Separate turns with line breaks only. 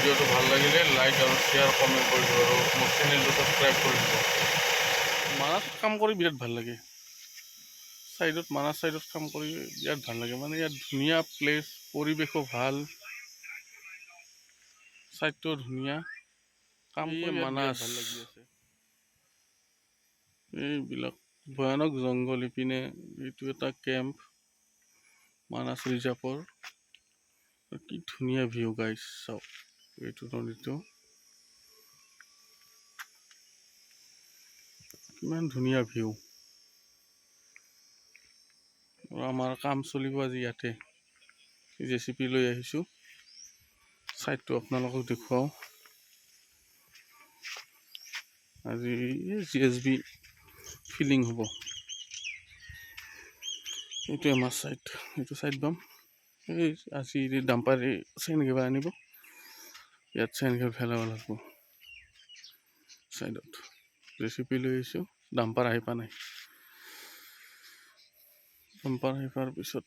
ভিডিঅ'টো ভাল লাগিলে লাইক আৰু শ্বেয়াৰ কমেণ্ট কৰি দিব আৰু মোৰ চেনেলটো ছাবস্ক্ৰাইব কৰি দিব। মানাছত কাম কৰি বিৰাট ভাল লাগে, চাইডত মানাছ চাইডত কাম কৰি বিৰাট ভাল লাগে। মানে ইয়াত ধুনীয়া প্লেচ, পৰিৱেশো ভাল, চাইডটো ধুনীয়া, কাম কৰি মানাছ ভাল লাগি আছে। এইবিলাক ভয়ানক জংঘল, ইপিনে এইটো এটা কেম্প মানাছ ৰিজাৰ্ভৰ। কি ধুনীয়া ভিউ গাইছ, চাওক এইটো নদীটো কিমান ধুনীয়া ভিউ। আমাৰ কাম চলিব আজি ইয়াতে, JCB লৈ আহিছোঁ, চাইডটো আপোনালোকক দেখুৱাওঁ। আজি GSB ফিলিং হ'ব, এইটো আমাৰ চাইড, এইটো চাইড বাম। এই আজি ডাম্পাৰ চেন কিবা আনিব, ইয়াত চেন কিবা পেলাব লাগিব চাইডত। JCB লৈ আহিছোঁ, ডাম্পাৰ আহি পোৱা নাই, ডাম্পাৰ আহি পোৱাৰ পিছত